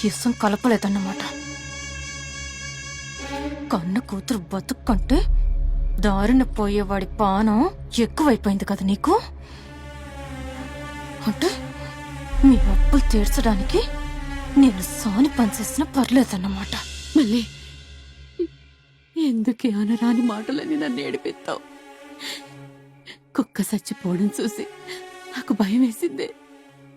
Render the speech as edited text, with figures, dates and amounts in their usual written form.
ఇసం కలపలేదన్నమాట. కన్న కూతురు బతుక్కంటే దారిన పోయేవాడి పానం ఎక్కువైపోయింది కదా నీకు. అంటే మీ అప్పులు తీర్చడానికి నేను సాని పనిచేసినా పర్లేదన్నమాట. మళ్ళీ ఎందుకే అనరాని మాటలని నన్ను ఏడిపిస్తావు? కుక్క చచ్చిపోవడం చూసి నాకు భయం వేసిందే.